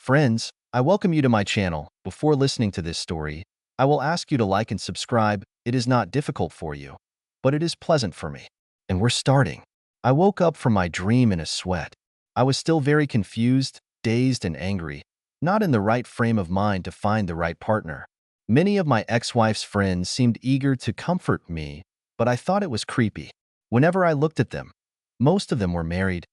Friends, I welcome you to my channel. Before listening to this story, I will ask you to like and subscribe. It is not difficult for you, but it is pleasant for me. And we're starting. I woke up from my dream in a sweat. I was still very confused, dazed, and angry, not in the right frame of mind to find the right partner. Many of my ex-wife's friends seemed eager to comfort me, but I thought it was creepy. Whenever I looked at them, most of them were married.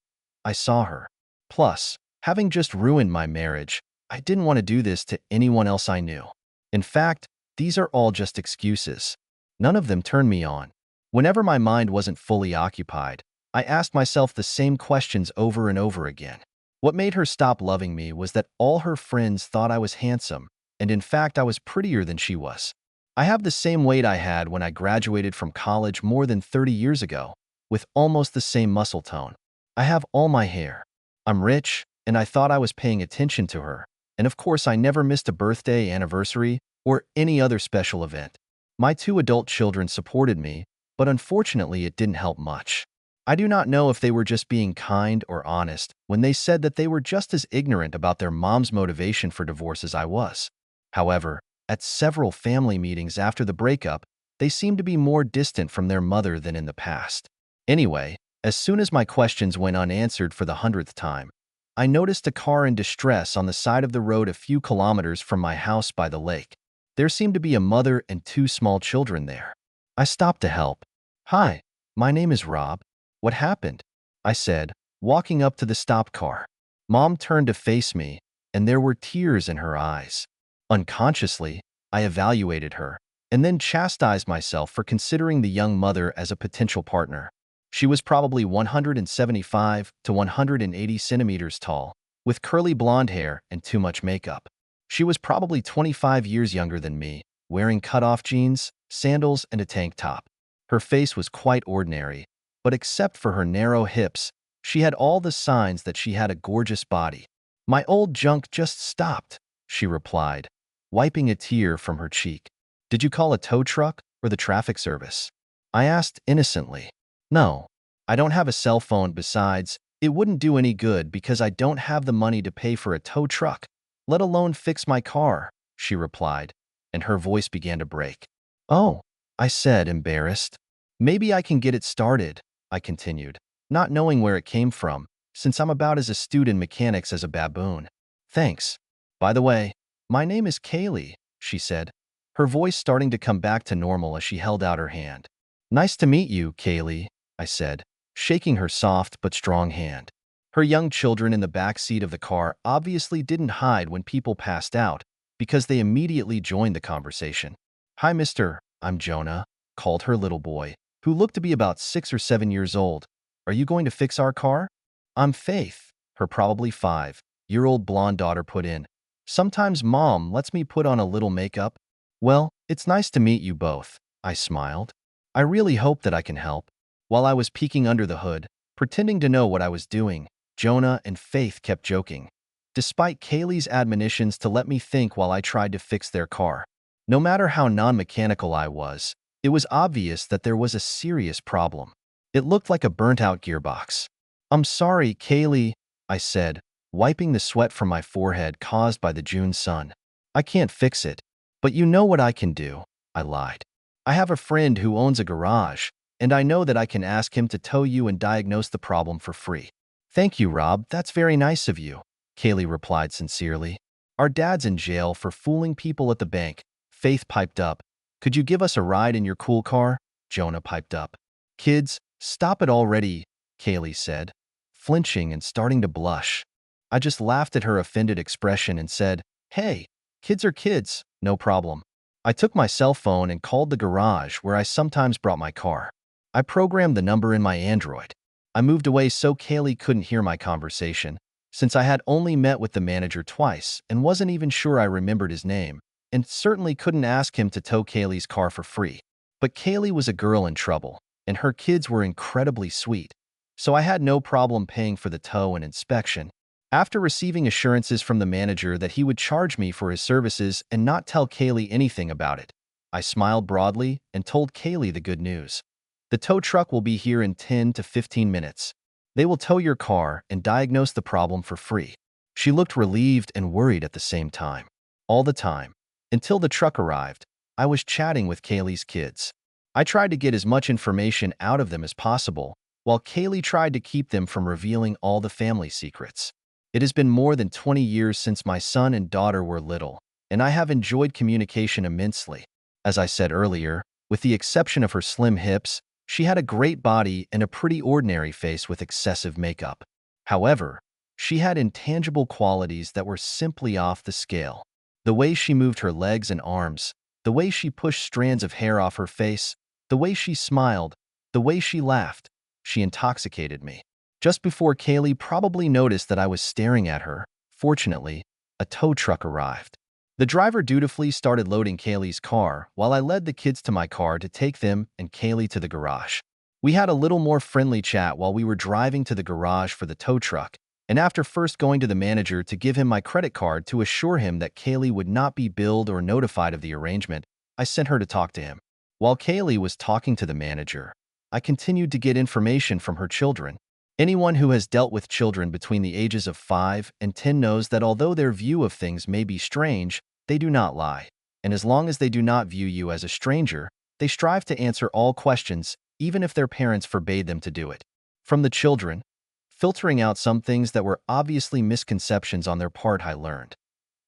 I saw her. Plus, having just ruined my marriage, I didn't want to do this to anyone else I knew. In fact, these are all just excuses. None of them turned me on. Whenever my mind wasn't fully occupied, I asked myself the same questions over and over again. What made her stop loving me was that all her friends thought I was handsome, and in fact I was prettier than she was. I have the same weight I had when I graduated from college more than 30 years ago, with almost the same muscle tone. I have all my hair. I'm rich, and I thought I was paying attention to her. And of course, I never missed a birthday, anniversary, or any other special event. My two adult children supported me, but unfortunately it didn't help much. I do not know if they were just being kind or honest when they said that they were just as ignorant about their mom's motivation for divorce as I was. However, at several family meetings after the breakup, they seemed to be more distant from their mother than in the past. Anyway, as soon as my questions went unanswered for the 100th time, I noticed a car in distress on the side of the road a few kilometers from my house by the lake. There seemed to be a mother and two small children there. I stopped to help. "Hi, my name is Rob. What happened?" I said, walking up to the stopped car. Mom turned to face me, and there were tears in her eyes. Unconsciously, I evaluated her, and then chastised myself for considering the young mother as a potential partner. She was probably 175 to 180 centimeters tall, with curly blonde hair and too much makeup. She was probably 25 years younger than me, wearing cut-off jeans, sandals, and a tank top. Her face was quite ordinary, but except for her narrow hips, she had all the signs that she had a gorgeous body. "My old junk just stopped," she replied, wiping a tear from her cheek. "Did you call a tow truck or the traffic service?" I asked innocently. "No, I don't have a cell phone. Besides, it wouldn't do any good because I don't have the money to pay for a tow truck, let alone fix my car," she replied, and her voice began to break. "Oh," I said, embarrassed. "Maybe I can get it started," I continued, not knowing where it came from, since I'm about as astute in mechanics as a baboon. "Thanks. By the way, my name is Kaylee," she said, her voice starting to come back to normal as she held out her hand. "Nice to meet you, Kaylee," I said, shaking her soft but strong hand. Her young children in the back seat of the car obviously didn't hide when people passed out because they immediately joined the conversation. "Hi, mister, I'm Jonah," called her little boy, who looked to be about 6 or 7 years old. "Are you going to fix our car?" "I'm Faith," her probably 5-year-old blonde daughter put in. "Sometimes Mom lets me put on a little makeup." "Well, it's nice to meet you both," I smiled. "I really hope that I can help." While I was peeking under the hood, pretending to know what I was doing, Jonah and Faith kept joking, despite Kaylee's admonitions to let me think while I tried to fix their car. No matter how non-mechanical I was, it was obvious that there was a serious problem. It looked like a burnt-out gearbox. "I'm sorry, Kaylee," I said, wiping the sweat from my forehead caused by the June sun. "I can't fix it, but you know what I can do," I lied. "I have a friend who owns a garage, and I know that I can ask him to tow you and diagnose the problem for free." "Thank you, Rob. That's very nice of you," Kaylee replied sincerely. "Our dad's in jail for fooling people at the bank," Faith piped up. "Could you give us a ride in your cool car?" Jonah piped up. "Kids, stop it already," Kaylee said, flinching and starting to blush. I just laughed at her offended expression and said, "Hey, kids are kids, no problem." I took my cell phone and called the garage where I sometimes brought my car. I programmed the number in my Android. I moved away so Kaylee couldn't hear my conversation, since I had only met with the manager twice and wasn't even sure I remembered his name, and certainly couldn't ask him to tow Kaylee's car for free. But Kaylee was a girl in trouble, and her kids were incredibly sweet, so I had no problem paying for the tow and inspection. After receiving assurances from the manager that he would charge me for his services and not tell Kaylee anything about it, I smiled broadly and told Kaylee the good news. "The tow truck will be here in 10 to 15 minutes. They will tow your car and diagnose the problem for free." She looked relieved and worried at the same time. All the time. Until the truck arrived, I was chatting with Kaylee's kids. I tried to get as much information out of them as possible, while Kaylee tried to keep them from revealing all the family secrets. It has been more than 20 years since my son and daughter were little, and I have enjoyed communication immensely. As I said earlier, with the exception of her slim hips, she had a great body and a pretty ordinary face with excessive makeup. However, she had intangible qualities that were simply off the scale. The way she moved her legs and arms, the way she pushed strands of hair off her face, the way she smiled, the way she laughed, she intoxicated me. Just before Kaylee probably noticed that I was staring at her, fortunately, a tow truck arrived. The driver dutifully started loading Kaylee's car while I led the kids to my car to take them and Kaylee to the garage. We had a little more friendly chat while we were driving to the garage for the tow truck, and after first going to the manager to give him my credit card to assure him that Kaylee would not be billed or notified of the arrangement, I sent her to talk to him. While Kaylee was talking to the manager, I continued to get information from her children. Anyone who has dealt with children between the ages of 5 and 10 knows that although their view of things may be strange, they do not lie. And as long as they do not view you as a stranger, they strive to answer all questions, even if their parents forbade them to do it. From the children, filtering out some things that were obviously misconceptions on their part, I learned.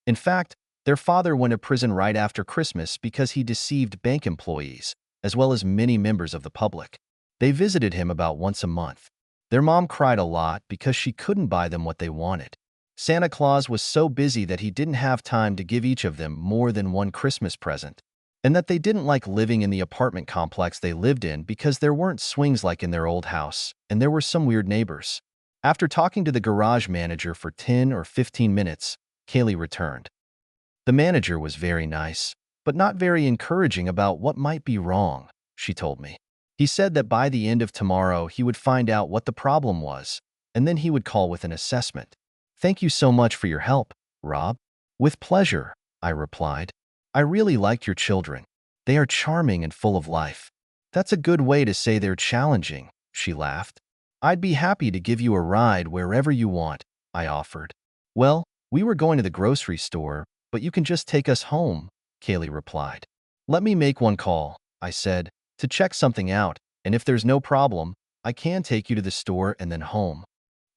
In fact, their father went to prison right after Christmas because he deceived bank employees, as well as many members of the public. They visited him about once a month. Their mom cried a lot because she couldn't buy them what they wanted. Santa Claus was so busy that he didn't have time to give each of them more than one Christmas present, and that they didn't like living in the apartment complex they lived in because there weren't swings like in their old house, and there were some weird neighbors. After talking to the garage manager for 10 or 15 minutes, Kaylee returned. The manager was very nice, but not very encouraging about what might be wrong, she told me. He said that by the end of tomorrow he would find out what the problem was, and then he would call with an assessment. Thank you so much for your help, Rob. With pleasure, I replied. I really liked your children. They are charming and full of life. That's a good way to say they're challenging, she laughed. I'd be happy to give you a ride wherever you want, I offered. Well, we were going to the grocery store, but you can just take us home, Kaylee replied. Let me make one call, I said, to check something out, and if there's no problem, I can take you to the store and then home.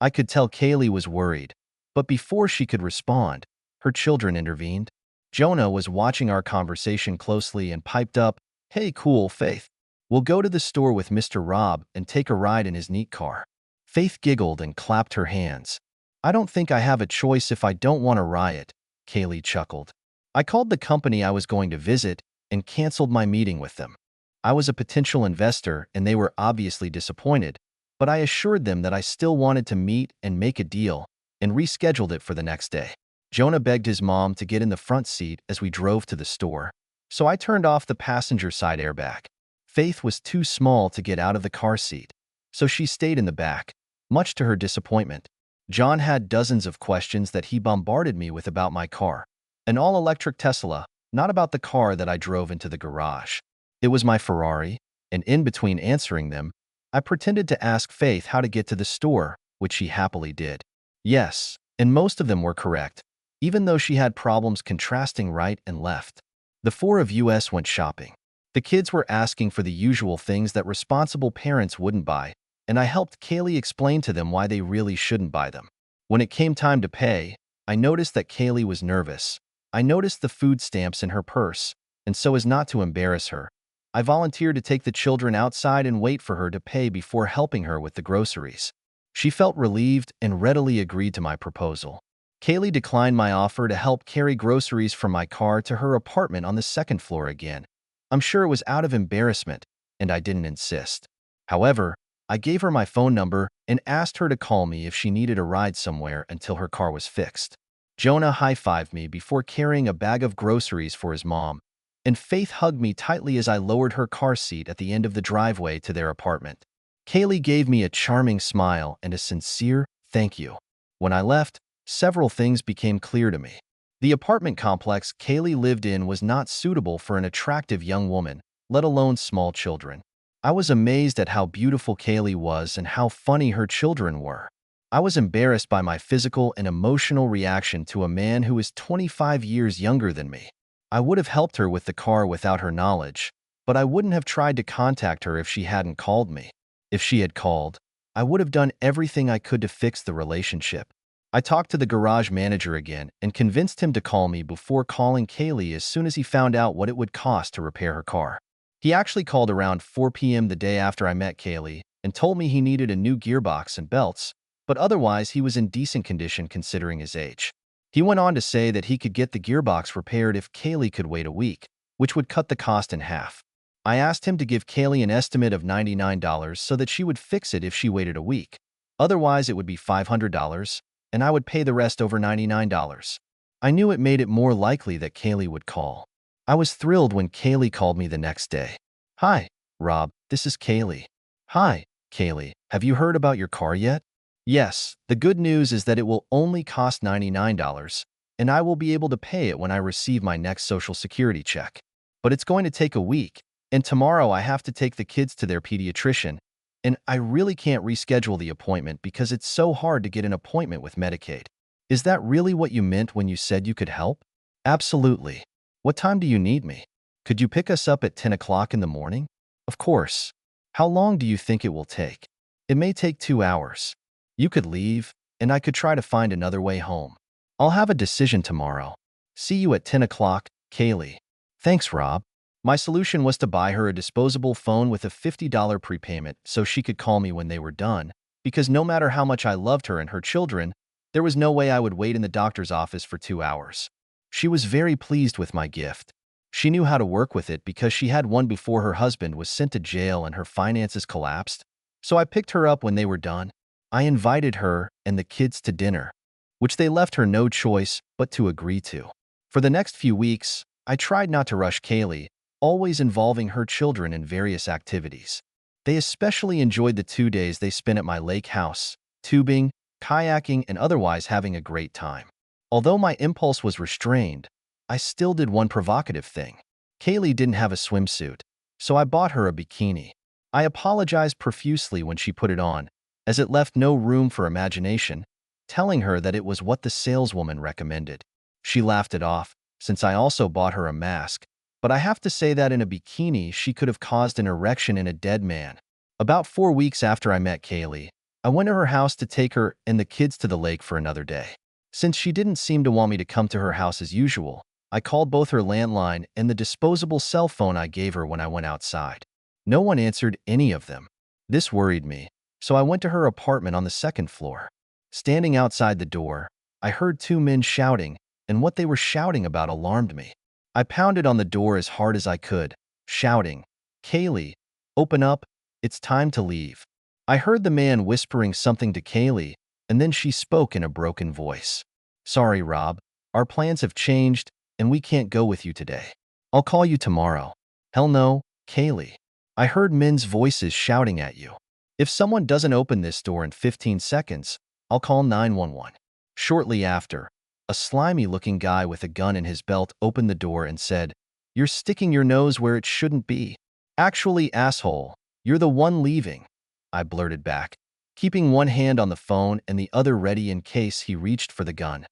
I could tell Kaylee was worried, but before she could respond, her children intervened. Jonah was watching our conversation closely and piped up, Hey, cool, Faith. We'll go to the store with Mr. Rob and take a ride in his neat car. Faith giggled and clapped her hands. I don't think I have a choice if I don't want to riot, Kaylee chuckled. I called the company I was going to visit and canceled my meeting with them. I was a potential investor and they were obviously disappointed, but I assured them that I still wanted to meet and make a deal and rescheduled it for the next day. Jonah begged his mom to get in the front seat as we drove to the store, so I turned off the passenger side airbag. Faith was too small to get out of the car seat, so she stayed in the back, much to her disappointment. John had dozens of questions that he bombarded me with about my car, an all-electric Tesla, not about the car that I drove into the garage. It was my Ferrari, and in between answering them, I pretended to ask Faith how to get to the store, which she happily did. Yes, and most of them were correct, even though she had problems contrasting right and left. The four of us went shopping. The kids were asking for the usual things that responsible parents wouldn't buy, and I helped Kaylee explain to them why they really shouldn't buy them. When it came time to pay, I noticed that Kaylee was nervous. I noticed the food stamps in her purse, and so as not to embarrass her, I volunteered to take the children outside and wait for her to pay before helping her with the groceries. She felt relieved and readily agreed to my proposal. Kaylee declined my offer to help carry groceries from my car to her apartment on the second floor again. I'm sure it was out of embarrassment, and I didn't insist. However, I gave her my phone number and asked her to call me if she needed a ride somewhere until her car was fixed. Jonah high-fived me before carrying a bag of groceries for his mom, and Faith hugged me tightly as I lowered her car seat at the end of the driveway to their apartment. Kaylee gave me a charming smile and a sincere thank you. When I left, several things became clear to me. The apartment complex Kaylee lived in was not suitable for an attractive young woman, let alone small children. I was amazed at how beautiful Kaylee was and how funny her children were. I was embarrassed by my physical and emotional reaction to a man who is 25 years younger than me. I would have helped her with the car without her knowledge, but I wouldn't have tried to contact her if she hadn't called me. If she had called, I would have done everything I could to fix the relationship. I talked to the garage manager again and convinced him to call me before calling Kaylee as soon as he found out what it would cost to repair her car. He actually called around 4 p.m. the day after I met Kaylee and told me he needed a new gearbox and belts, but otherwise he was in decent condition considering his age. He went on to say that he could get the gearbox repaired if Kaylee could wait a week, which would cut the cost in half. I asked him to give Kaylee an estimate of $99 so that she would fix it if she waited a week. Otherwise, it would be $500, and I would pay the rest over $99. I knew it made it more likely that Kaylee would call. I was thrilled when Kaylee called me the next day. "Hi, Rob, this is Kaylee." "Hi, Kaylee, have you heard about your car yet?" "Yes, the good news is that it will only cost $99, and I will be able to pay it when I receive my next Social Security check. But it's going to take a week, and tomorrow I have to take the kids to their pediatrician, and I really can't reschedule the appointment because it's so hard to get an appointment with Medicaid." "Is that really what you meant when you said you could help?" "Absolutely. What time do you need me? Could you pick us up at 10 o'clock in the morning?" "Of course. How long do you think it will take?" "It may take 2 hours. You could leave, and I could try to find another way home. I'll have a decision tomorrow. See you at 10 o'clock, Kaylee." "Thanks, Rob." My solution was to buy her a disposable phone with a $50 prepayment so she could call me when they were done, because no matter how much I loved her and her children, there was no way I would wait in the doctor's office for 2 hours. She was very pleased with my gift. She knew how to work with it because she had one before her husband was sent to jail and her finances collapsed, so I picked her up when they were done. I invited her and the kids to dinner, which they left her no choice but to agree to. For the next few weeks, I tried not to rush Kaylee, always involving her children in various activities. They especially enjoyed the 2 days they spent at my lake house, tubing, kayaking, and otherwise having a great time. Although my impulse was restrained, I still did one provocative thing. Kaylee didn't have a swimsuit, so I bought her a bikini. I apologized profusely when she put it on, as it left no room for imagination, telling her that it was what the saleswoman recommended. She laughed it off, since I also bought her a mask, but I have to say that in a bikini she could have caused an erection in a dead man. About 4 weeks after I met Kaylee, I went to her house to take her and the kids to the lake for another day. Since she didn't seem to want me to come to her house as usual, I called both her landline and the disposable cell phone I gave her when I went outside. No one answered any of them. This worried me, so I went to her apartment on the second floor. Standing outside the door, I heard 2 men shouting, and what they were shouting about alarmed me. I pounded on the door as hard as I could, shouting, "Kaylee, open up, it's time to leave." I heard the man whispering something to Kaylee, and then she spoke in a broken voice. "Sorry, Rob, our plans have changed, and we can't go with you today. I'll call you tomorrow." "Hell no, Kaylee." I heard men's voices shouting at you. "If someone doesn't open this door in 15 seconds, I'll call 911. Shortly after, a slimy-looking guy with a gun in his belt opened the door and said, "You're sticking your nose where it shouldn't be." "Actually, asshole, you're the one leaving," I blurted back, keeping one hand on the phone and the other ready in case he reached for the gun.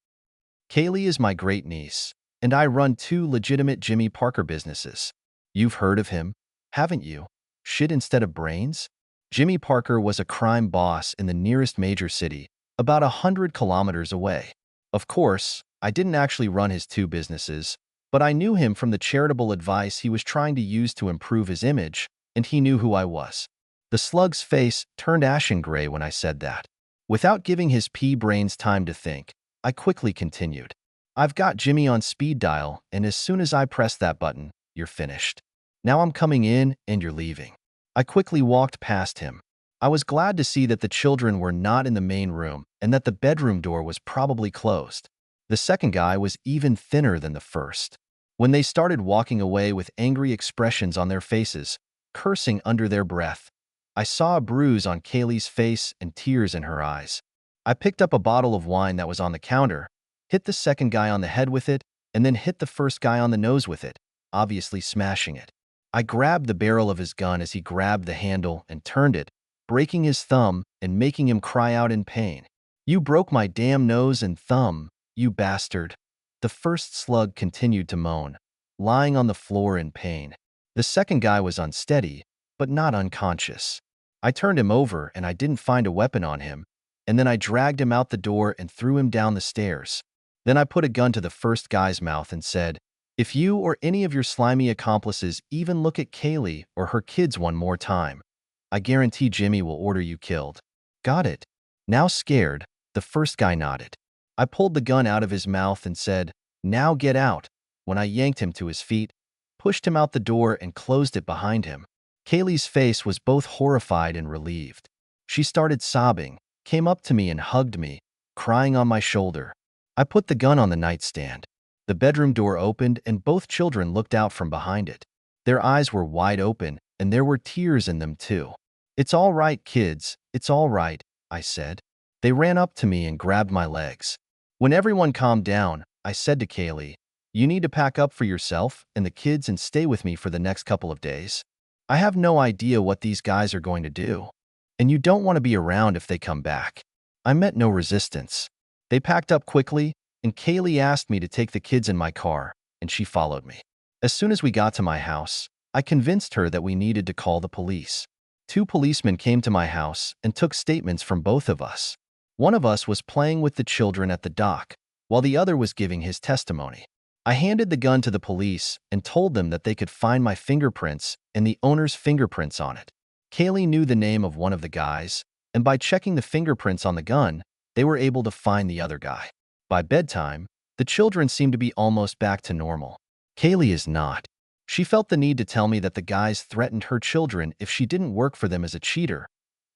Kaylee is my great-niece, and I run 2 legitimate Jimmy Parker businesses. You've heard of him, haven't you? Shit instead of brains? Jimmy Parker was a crime boss in the nearest major city, about 100 kilometers away. Of course, I didn't actually run his 2 businesses, but I knew him from the charitable advice he was trying to use to improve his image, and he knew who I was. The slug's face turned ashen gray when I said that. Without giving his pea-brains time to think, I quickly continued. "I've got Jimmy on speed dial, and as soon as I press that button, you're finished. Now I'm coming in, and you're leaving." I quickly walked past him. I was glad to see that the children were not in the main room and that the bedroom door was probably closed. The second guy was even thinner than the first. When they started walking away with angry expressions on their faces, cursing under their breath, I saw a bruise on Kaylee's face and tears in her eyes. I picked up a bottle of wine that was on the counter, hit the second guy on the head with it, and then hit the first guy on the nose with it, obviously smashing it. I grabbed the barrel of his gun as he grabbed the handle and turned it, breaking his thumb and making him cry out in pain. You broke my damn nose and thumb, you bastard. The first slug continued to moan, lying on the floor in pain. The second guy was unsteady, but not unconscious. I turned him over and I didn't find a weapon on him, and then I dragged him out the door and threw him down the stairs. Then I put a gun to the first guy's mouth and said, "If you or any of your slimy accomplices even look at Kaylee or her kids one more time, I guarantee Jimmy will order you killed." Got it? Now scared, the first guy nodded. I pulled the gun out of his mouth and said, "Now get out," when I yanked him to his feet, pushed him out the door and closed it behind him. Kaylee's face was both horrified and relieved. She started sobbing, came up to me and hugged me, crying on my shoulder. I put the gun on the nightstand. The bedroom door opened and both children looked out from behind it. Their eyes were wide open and there were tears in them too. "It's all right, kids, it's all right," I said. They ran up to me and grabbed my legs. When everyone calmed down, I said to Kaylee, "You need to pack up for yourself and the kids and stay with me for the next couple of days. I have no idea what these guys are going to do, and you don't want to be around if they come back." I met no resistance. They packed up quickly, and Kaylee asked me to take the kids in my car, and she followed me. As soon as we got to my house, I convinced her that we needed to call the police. 2 policemen came to my house and took statements from both of us. One of us was playing with the children at the dock, while the other was giving his testimony. I handed the gun to the police and told them that they could find my fingerprints and the owner's fingerprints on it. Kaylee knew the name of one of the guys, and by checking the fingerprints on the gun, they were able to find the other guy. By bedtime, the children seemed to be almost back to normal. Kaylee is not. She felt the need to tell me that the guys threatened her children if she didn't work for them as a cheater.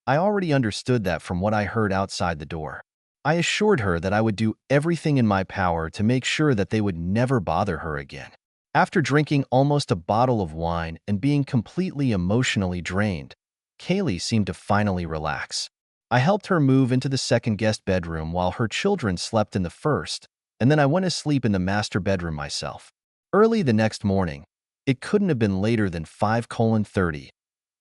I already understood that from what I heard outside the door. I assured her that I would do everything in my power to make sure that they would never bother her again. After drinking almost a bottle of wine and being completely emotionally drained, Kaylee seemed to finally relax. I helped her move into the second guest bedroom while her children slept in the first, and then I went to sleep in the master bedroom myself. Early the next morning, it couldn't have been later than 5:30,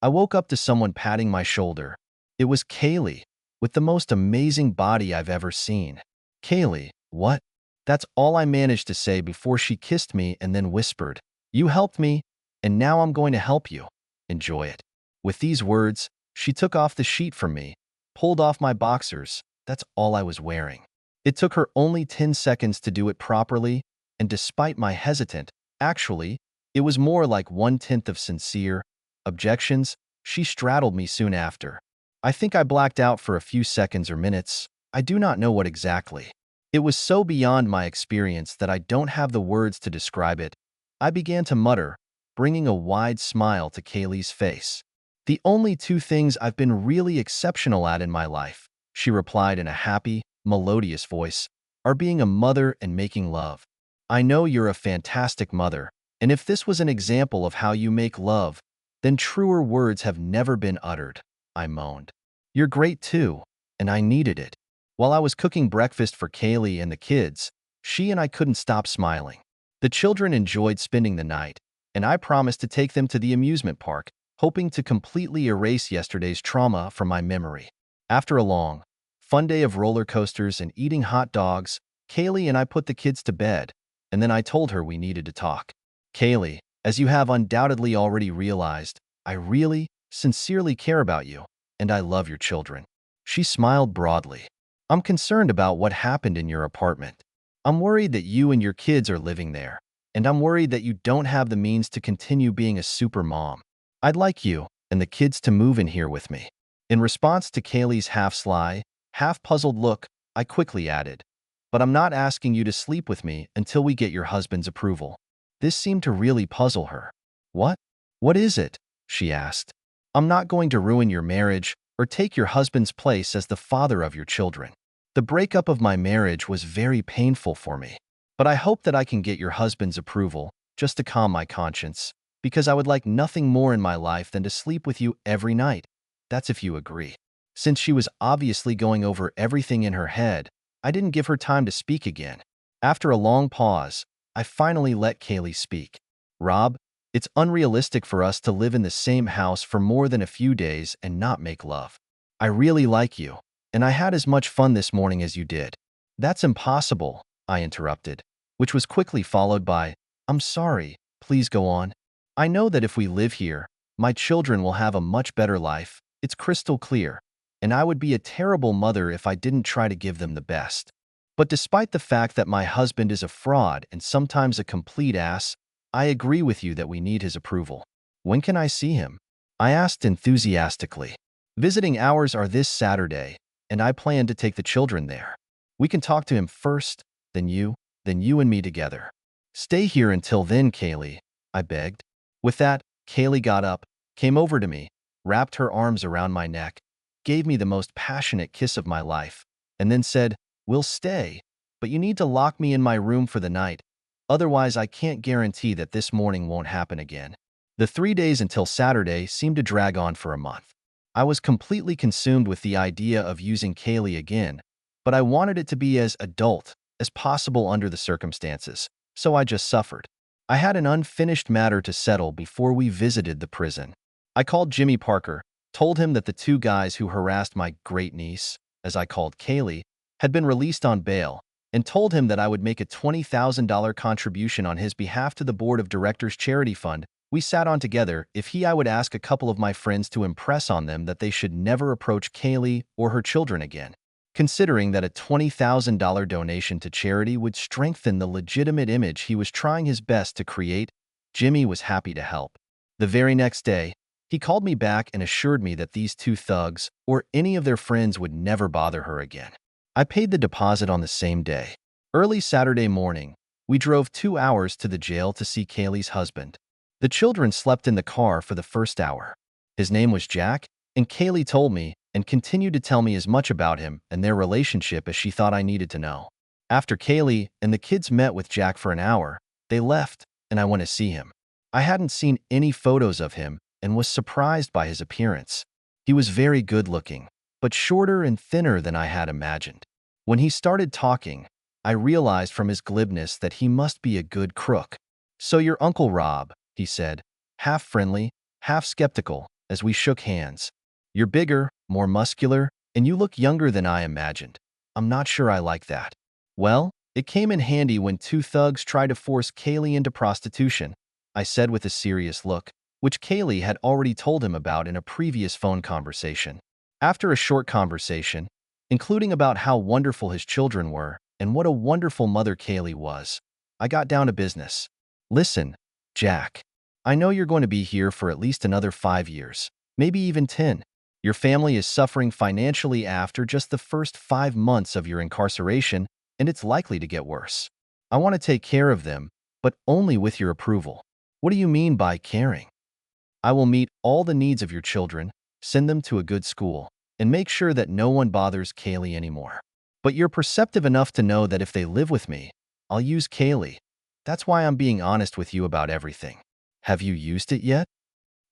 I woke up to someone patting my shoulder. It was Kaylee, with the most amazing body I've ever seen. "Kaylee, what?" That's all I managed to say before she kissed me and then whispered, "You helped me, and now I'm going to help you. Enjoy it." With these words, she took off the sheet from me, pulled off my boxers. That's all I was wearing. It took her only 10 seconds to do it properly, and despite my hesitant, actually, it was more like 1/10 of sincere objections, she straddled me soon after. I think I blacked out for a few seconds or minutes. I do not know what exactly. It was so beyond my experience that I don't have the words to describe it. I began to mutter, bringing a wide smile to Kaylee's face. "The only 2 things I've been really exceptional at in my life," she replied in a happy, melodious voice, "are being a mother and making love. I know you're a fantastic mother, and if this was an example of how you make love, then truer words have never been uttered," I moaned. "You're great too, and I needed it." While I was cooking breakfast for Kaylee and the kids, she and I couldn't stop smiling. The children enjoyed spending the night, and I promised to take them to the amusement park, hoping to completely erase yesterday's trauma from my memory. After a long, fun day of roller coasters and eating hot dogs, Kaylee and I put the kids to bed, and then I told her we needed to talk. "Kaylee, as you have undoubtedly already realized, I really, sincerely care about you, and I love your children." She smiled broadly. "I'm concerned about what happened in your apartment. I'm worried that you and your kids are living there, and I'm worried that you don't have the means to continue being a super mom. I'd like you and the kids to move in here with me." In response to Kaylee's half-sly, half-puzzled look, I quickly added, "But I'm not asking you to sleep with me until we get your husband's approval." This seemed to really puzzle her. "What? What is it?" she asked. "I'm not going to ruin your marriage or take your husband's place as the father of your children. The breakup of my marriage was very painful for me, but I hope that I can get your husband's approval just to calm my conscience, because I would like nothing more in my life than to sleep with you every night. That's if you agree." Since she was obviously going over everything in her head, I didn't give her time to speak again. After a long pause, I finally let Kaylee speak. "Rob, it's unrealistic for us to live in the same house for more than a few days and not make love. I really like you, And I had as much fun this morning as you did. That's impossible, I interrupted, which was quickly followed by, I'm sorry, please go on. I know that if we live here, my children will have a much better life. It's crystal clear. And I would be a terrible mother if I didn't try to give them the best. But despite the fact that my husband is a fraud and sometimes a complete ass, I agree with you that we need his approval. When can I see him? I asked enthusiastically. Visiting hours are this Saturday, and I plan to take the children there. We can talk to him first, then you and me together. Stay here until then, Kaylee, I begged. With that, Kaylee got up, came over to me, wrapped her arms around my neck, gave me the most passionate kiss of my life, and then said, We'll stay, but you need to lock me in my room for the night. Otherwise, I can't guarantee that this morning won't happen again. The 3 days until Saturday seemed to drag on for a month. I was completely consumed with the idea of using Kaylee again, but I wanted it to be as adult as possible under the circumstances, so I just suffered. I had an unfinished matter to settle before we visited the prison. I called Jimmy Parker, told him that the 2 guys who harassed my great niece, as I called Kaylee, had been released on bail, and told him that I would make a $20,000 contribution on his behalf to the Board of Directors Charity Fund. We sat on together if I would ask a couple of my friends to impress on them that they should never approach Kaylee or her children again. Considering that a $20,000 donation to charity would strengthen the legitimate image he was trying his best to create, Jimmy was happy to help. The very next day, he called me back and assured me that these 2 thugs or any of their friends would never bother her again. I paid the deposit on the same day. Early Saturday morning, we drove 2 hours to the jail to see Kaylee's husband. The children slept in the car for the first hour. His name was Jack, and Kaylee told me and continued to tell me as much about him and their relationship as she thought I needed to know. After Kaylee and the kids met with Jack for an hour, they left, and I went to see him. I hadn't seen any photos of him and was surprised by his appearance. He was very good-looking, but shorter and thinner than I had imagined. When he started talking, I realized from his glibness that he must be a good crook. So your Uncle Rob, he said, half friendly, half skeptical, as we shook hands. You're bigger, more muscular, and you look younger than I imagined. I'm not sure I like that. Well, it came in handy when 2 thugs tried to force Kaylee into prostitution, I said with a serious look, which Kaylee had already told him about in a previous phone conversation. After a short conversation, including about how wonderful his children were and what a wonderful mother Kaylee was, I got down to business. Listen, Jack, I know you're going to be here for at least another 5 years, maybe even 10. Your family is suffering financially after just the first 5 months of your incarceration, and it's likely to get worse. I want to take care of them, but only with your approval. What do you mean by caring? I will meet all the needs of your children, send them to a good school, and make sure that no one bothers Kaylee anymore. But you're perceptive enough to know that if they live with me, I'll use Kaylee. That's why I'm being honest with you about everything. Have you used it yet?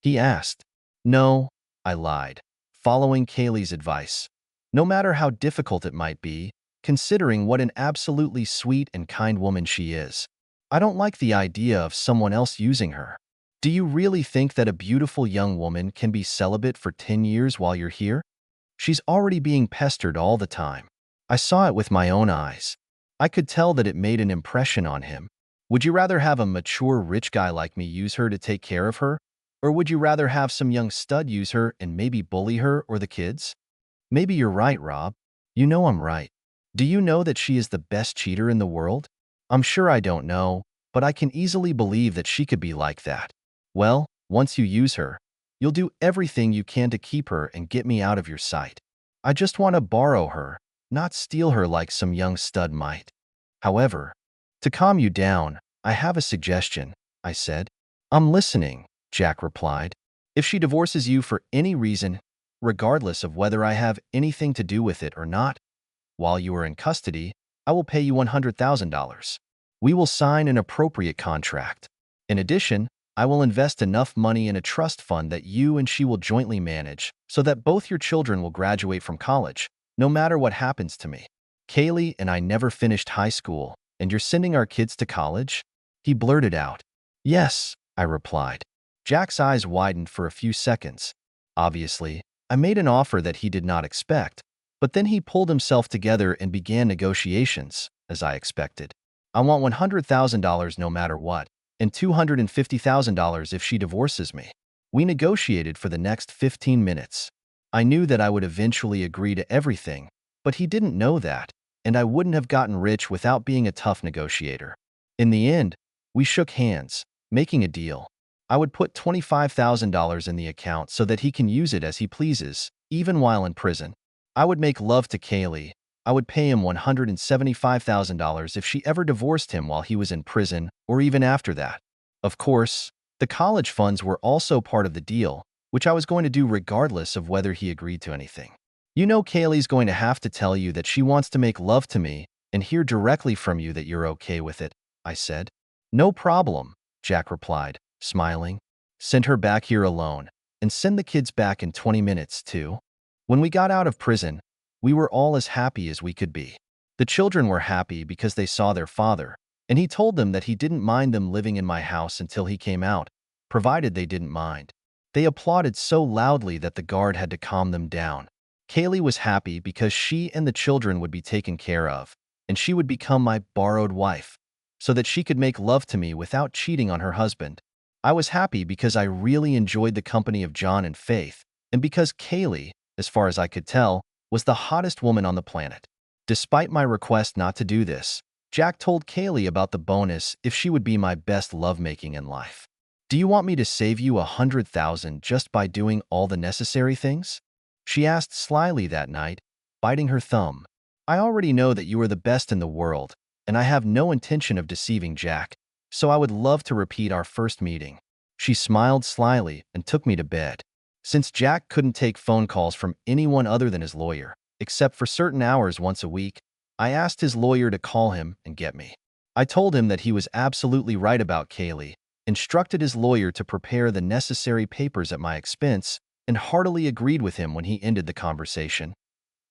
He asked. No, I lied, following Kaylee's advice. No matter how difficult it might be, considering what an absolutely sweet and kind woman she is, I don't like the idea of someone else using her. Do you really think that a beautiful young woman can be celibate for 10 years while you're here? She's already being pestered all the time. I saw it with my own eyes. I could tell that it made an impression on him. Would you rather have a mature rich guy like me use her to take care of her? Or would you rather have some young stud use her and maybe bully her or the kids? Maybe you're right, Rob. You know I'm right. Do you know that she is the best cheater in the world? I'm sure I don't know, but I can easily believe that she could be like that. Well, once you use her, you'll do everything you can to keep her and get me out of your sight. I just want to borrow her, not steal her like some young stud might. However, to calm you down, I have a suggestion, I said. I'm listening, Jack replied. If she divorces you for any reason, regardless of whether I have anything to do with it or not, while you are in custody, I will pay you $100,000. We will sign an appropriate contract. In addition, I will invest enough money in a trust fund that you and she will jointly manage so that both your children will graduate from college, no matter what happens to me. Kaylee and I never finished high school, and you're sending our kids to college? He blurted out. Yes, I replied. Jack's eyes widened for a few seconds. Obviously, I made an offer that he did not expect, But then he pulled himself together and began negotiations, as I expected. I want $100,000 no matter what, and $250,000 if she divorces me. We negotiated for the next 15 minutes. I knew that I would eventually agree to everything, but he didn't know that, and I wouldn't have gotten rich without being a tough negotiator. In the end, we shook hands, making a deal. I would put $25,000 in the account so that he can use it as he pleases, even while in prison. I would make love to Kaylee. I would pay him $175,000 if she ever divorced him while he was in prison or even after that. Of course, the college funds were also part of the deal, which I was going to do regardless of whether he agreed to anything. You know Kaylee's going to have to tell you that she wants to make love to me and hear directly from you that you're okay with it, I said. No problem, Jack replied, smiling. Send her back here alone, and send the kids back in 20 minutes, too. When we got out of prison, we were all as happy as we could be. The children were happy because they saw their father, and he told them that he didn't mind them living in my house until he came out, provided they didn't mind. They applauded so loudly that the guard had to calm them down. Kaylee was happy because she and the children would be taken care of, and she would become my borrowed wife, so that she could make love to me without cheating on her husband. I was happy because I really enjoyed the company of John and Faith, and because Kaylee, as far as I could tell, was the hottest woman on the planet. Despite my request not to do this, Jack told Kaylee about the bonus if she would be my best lovemaking in life. Do you want me to save you $100,000 just by doing all the necessary things? She asked slyly that night, biting her thumb. I already know that you are the best in the world, and I have no intention of deceiving Jack, so I would love to repeat our first meeting. She smiled slyly and took me to bed. Since Jack couldn't take phone calls from anyone other than his lawyer, except for certain hours once a week, I asked his lawyer to call him and get me. I told him that he was absolutely right about Kaylee, instructed his lawyer to prepare the necessary papers at my expense, and heartily agreed with him when he ended the conversation.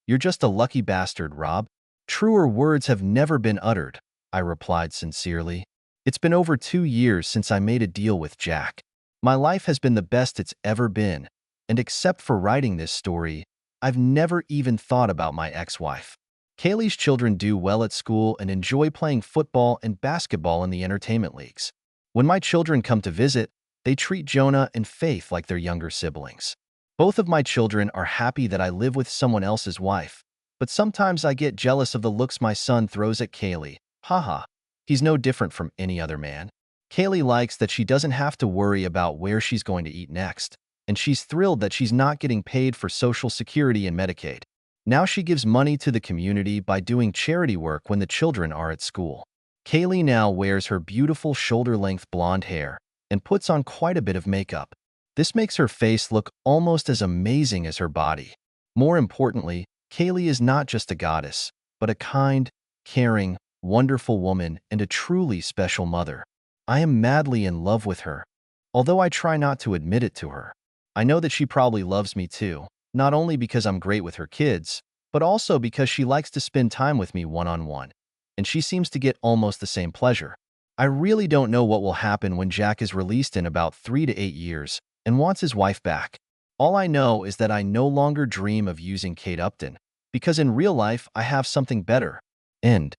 You're just a lucky bastard, Rob. Truer words have never been uttered, I replied sincerely. It's been over 2 years since I made a deal with Jack. My life has been the best it's ever been, and except for writing this story, I've never even thought about my ex-wife. Kaylee's children do well at school and enjoy playing football and basketball in the entertainment leagues. When my children come to visit, they treat Jonah and Faith like their younger siblings. Both of my children are happy that I live with someone else's wife, but sometimes I get jealous of the looks my son throws at Kaylee. Haha, he's no different from any other man. Kaylee likes that she doesn't have to worry about where she's going to eat next, and she's thrilled that she's not getting paid for Social Security and Medicaid. Now she gives money to the community by doing charity work when the children are at school. Kaylee now wears her beautiful shoulder-length blonde hair and puts on quite a bit of makeup. This makes her face look almost as amazing as her body. More importantly, Kaylee is not just a goddess, but a kind, caring, wonderful woman and a truly special mother. I am madly in love with her, although I try not to admit it to her. I know that she probably loves me too, not only because I'm great with her kids, but also because she likes to spend time with me one-on-one, and she seems to get almost the same pleasure. I really don't know what will happen when Jack is released in about 3 to 8 years and wants his wife back. All I know is that I no longer dream of using Kate Upton, because in real life I have something better. End.